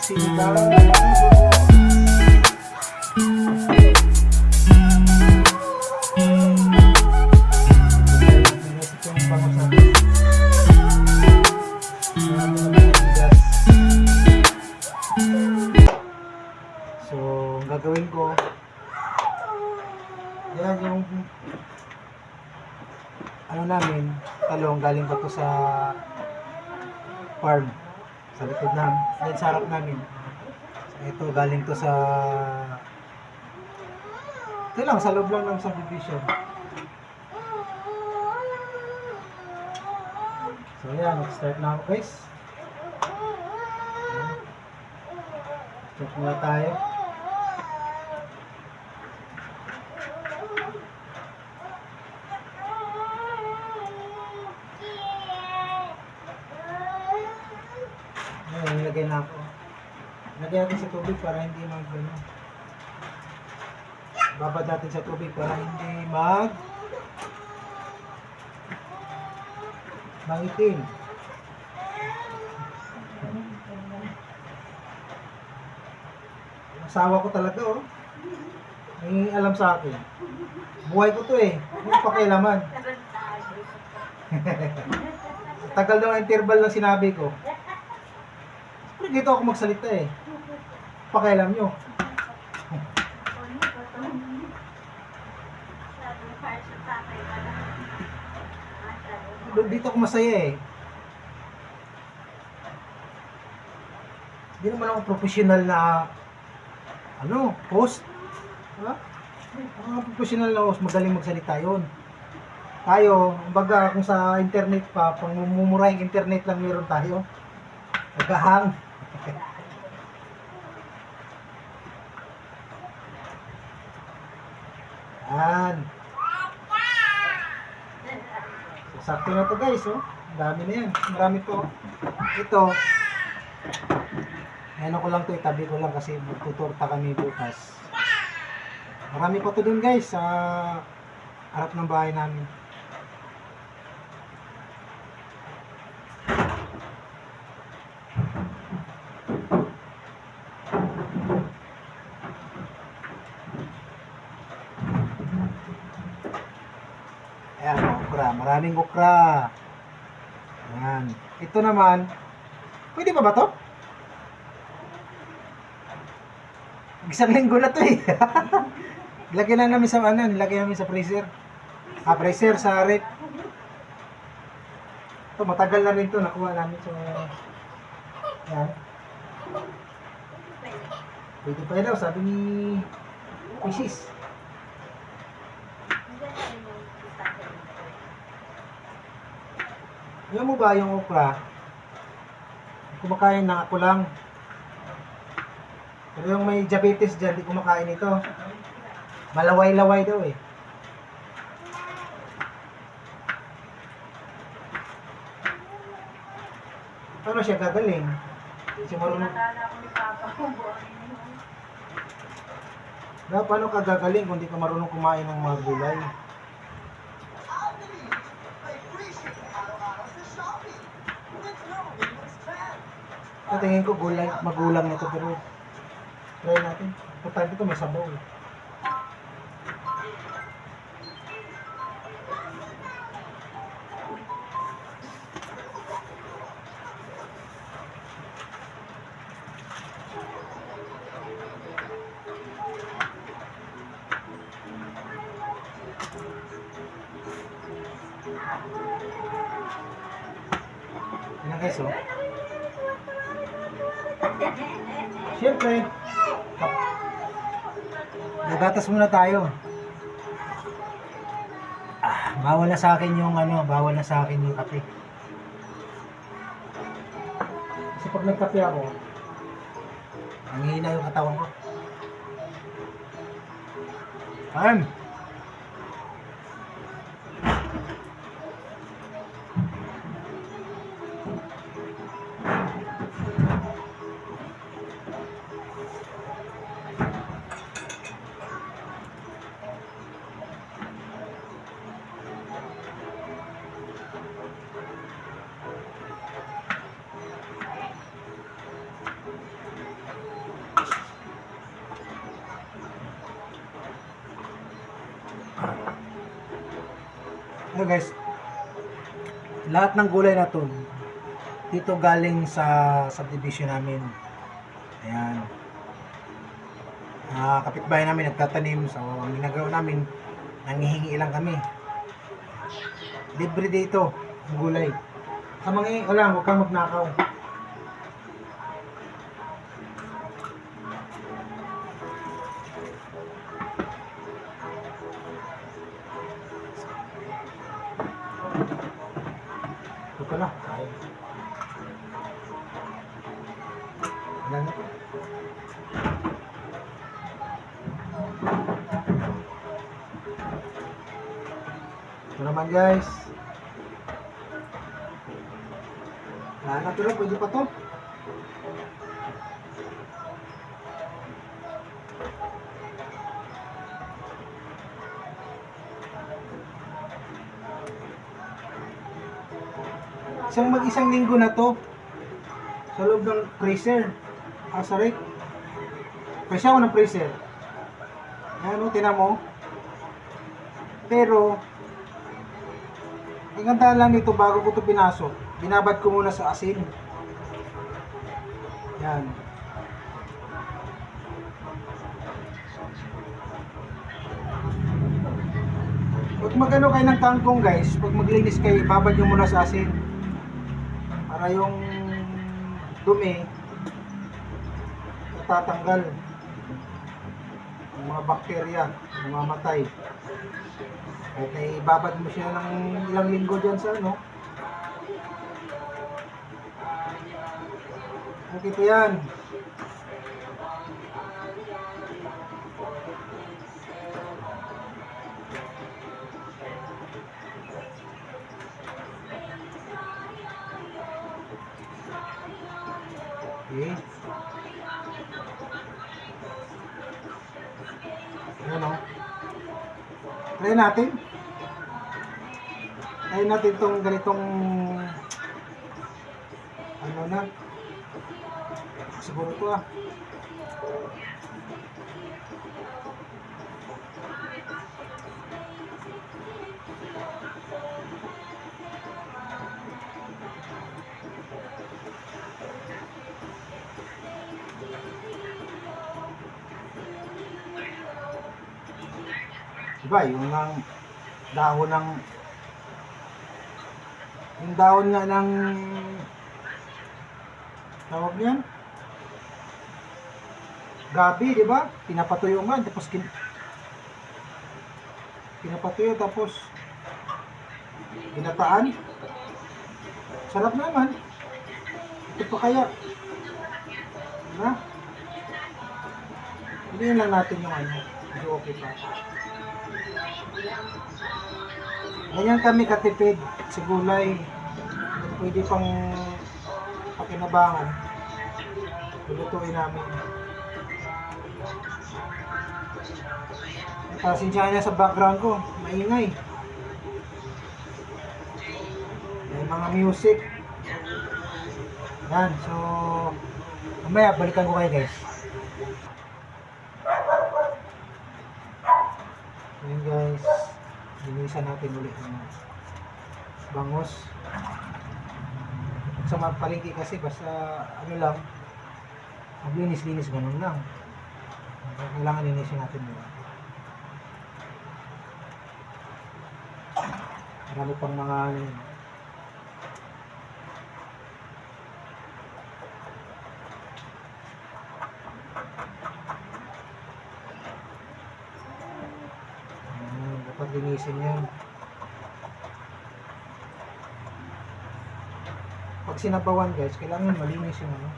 So, ang gagawin ko, yan yung ano namin, talong, galing pa to sa farm, sa likod namin, yan sa harap namin. Ito, galing to sa ito lang, sa loob lang ng subdivision. So yan, mag-start na ako guys. Start muna tayo. Ayan, nilagay na ako. Nilagay natin sa tubig para hindi mag-ano. Babad natin sa tubig para hindi mangitim. Asawa ko talaga oh. May alam sa akin. Buhay ko to eh. Hindi pakialaman. Tagal daw ang interval ng sinabi ko. Pero dito ako magsalita eh. Pakialam nyo. Dito ako masaya eh. Hindi naman ako professional na host. Ha? Ang professional na host, magaling magsalita yun. Tayo, kumbaga kung sa internet pa, pang mumurahing internet lang meron tayo. Nagahang. Yan. Sakto na to guys, oh. Ang dami na yan. Marami to. Ito. Ano ko lang to, itabi ko lang kasi magtutorta kami bukas. Marami pa to dun guys sa harap ng bahay namin. Ayan, okra. Maraming okra. Ayan. Ito naman, pwede pa ba to? Isang linggo na to eh. Lagyan lang namin sa nilagyan namin sa freezer. Freezer sa rep. Ito, matagal na rin to. Nakuha namin sa yan. Pwede pa yun daw, sabi ni Mrs. Alam mo ba yung okra? Kumakain na ako lang. Pero yung may diabetes dyan, di kumakain ito. Malaway-laway daw eh. Paano siya gagaling? Kasi marunong. Paano ka gagaling kung di ka marunong kumain ng mga gulay? Sa tingin ko gulay, magulang nito pero try natin. Importante ito may sabaw eh. Yan guys oh. Siyempre, nagatas muna tayo. Bawal na sa akin yung bawal na sa akin yung kape. Kasi pag nagkape ako, nanghihina yung katawan ko. Ayun guys, lahat ng gulay na to, dito galing sa subdivision namin. Ayan. Kapitbahay namin nagtatanim. So, ang ginagawa namin, nangihingi lang kami. Libre dito, ang gulay. Sa mga lang, huwag kang magnakaw. Ito pala. Ayan na to. Ito naman guys. Wala na to lang, pwede pa to. Isang linggo na to sa loob ng freezer. Sorry. Kasi ako ng freezer. Ayan o, tinan mo. Pero, ang ganda lang nito bago ko ito pinasok. Binabad ko muna sa asin. Yan. Pag magano kayo ng kangkong guys, pag maglinis kayo, ibabad nyo muna sa asin. Para yung dumi natatanggal. Yung mga bakterya, mamamatay. Kahit na ibabad mo siya ng ilang linggo dyan sa ano. Okay po yan. Okay. Ayan o. Try natin. Try natin itong ganitong ano na. Siguro ito Diba, yung dahon ng yung dahon nga ng tawag niyan gabi, di ba? Pinapatuyo nga, tapos pinapatuyo, tapos ginataan. Sarap naman. Ito pa kaya. Diba? Hindi lang natin yung ano. Hindi okay pa. Ganyan kami katipid sa gulay. Pwede pang pakinabangan. Lulutuin namin. Pasensya niya sa background ko, maingay. May mga music. Yan, so mamaya balikan ko kayo guys. Yan guys, linisan natin ulit ng bangos. Sa mga palengke kasi basta ano lang, maglinis-linis ganun lang. Kailangan linisin natin yun. Marami pang mga ano yun. Dapat linisin yan. Pag sinabawan guys, kailangan malinis yung ano.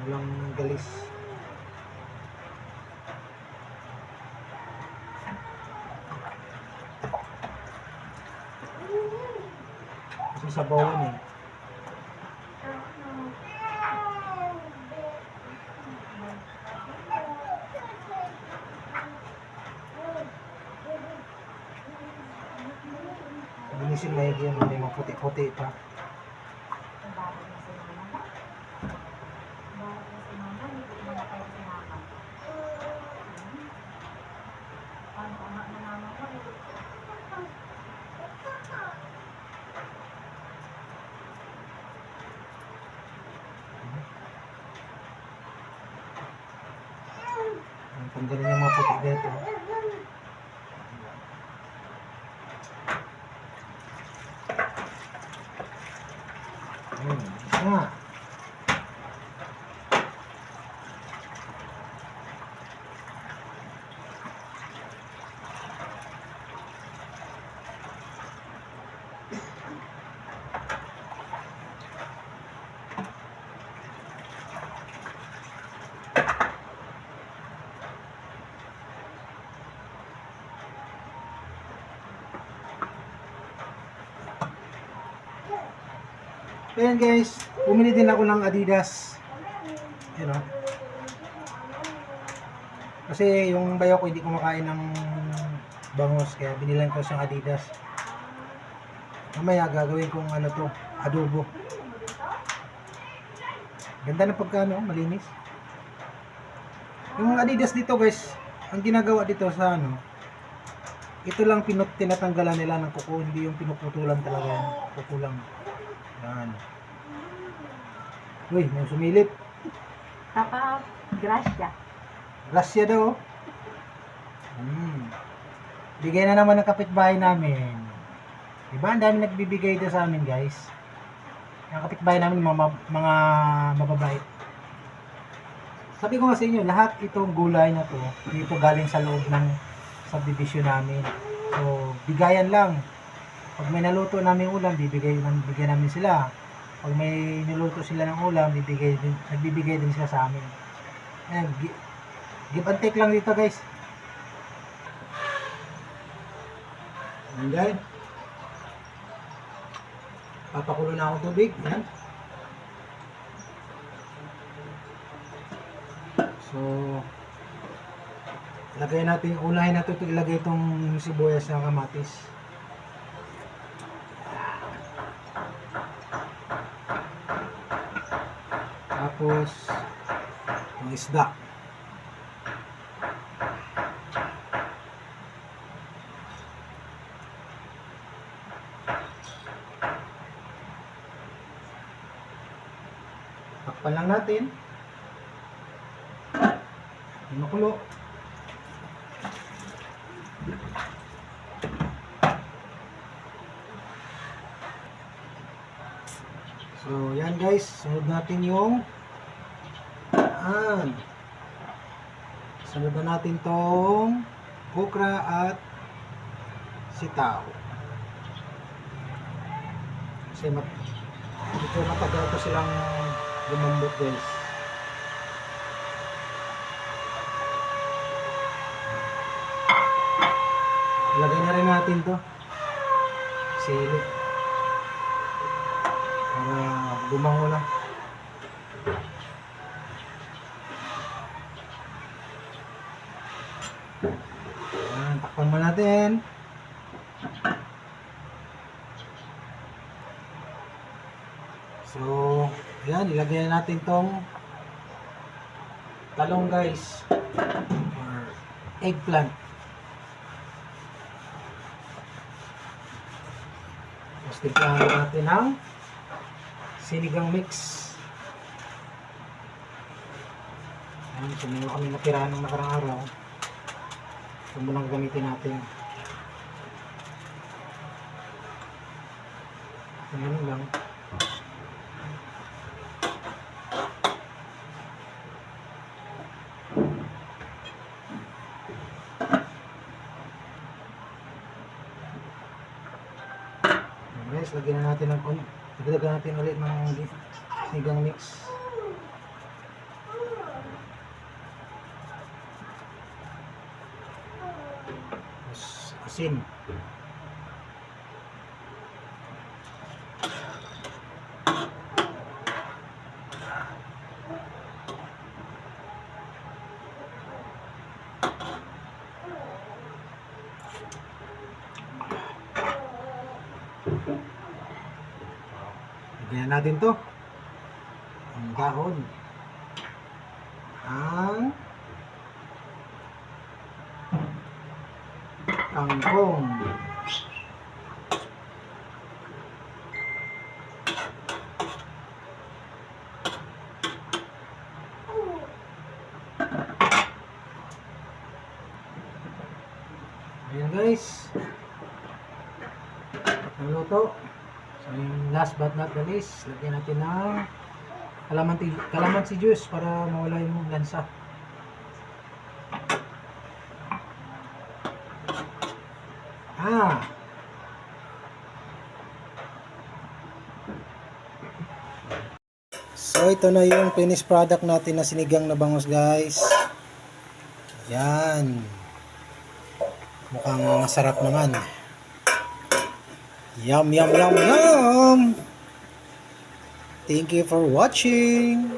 Walang galis. Kasi sabawan eh. Linisin na yan, may mga puti-puti pa. tanggalin yung mga puti dito. Nga. Ayan guys, bumili din ako ng Adidas. You know. Kasi yung bayaw ko hindi kumakain ng bangus, kaya binilan ko siyang Adidas. Mamaya gagawin kong ano to, adobo. Ganda ng pagkano, malinis. Yung Adidas dito guys, ang ginagawa dito sa ano, ito lang tinatanggalan nila ng kuko, hindi yung pinuputulan talaga yan. Kuko lang. Yan. Uy, may sumilip. Papa, gracia. Gracia daw. Bigay na naman ng kapitbahay namin. Diba? Ang dami nagbibigay dito sa amin guys. Ang kapitbahay namin mga mababait. Sabi ko nga sa inyo, lahat itong gulay na to, dito galing sa loob ng subdivision namin. So, bigayan lang. Pag may naluto namin ulam, bigyan namin sila. Pag may niluto sila ng ulam, nagbibigay din sila sa amin. Ayan, give and take lang dito guys. Ayan guys. Papakulo na ako tubig. Ayan. So, unahin natin ito ilagay itong sibuyas na kamatis. Tapos, ang isda. Takpan lang natin. Makulo. So, yan guys. Sunod natin yung sunod na natin tong okra at sitaw. Kasi medyo matagal ko silang lumambot guys. Lagay na rin natin to sili para bumango na. Takpan mo natin. So, ayan, ilagay na natin tong talong guys or eggplant. Tapos timplahan natin ng sinigang mix. Ayan, so meron kami natira ng nakarang araw. Ito mo lang gamitin natin. Ayan lang. Guys, lagyan na natin dagdagan natin ulit ng sinigang mix. Asin. Lagyan natin to. Ang dahon. Ang kangkong. Ayan guys. Naluto. So yung last but not the least, lagyan natin ng kalamansi juice para mawala yung lansa. So ito na yung finished product natin na sinigang na bangus guys. Yan. Mukhang masarap naman. Yum, yum, yum, yum! Thank you for watching!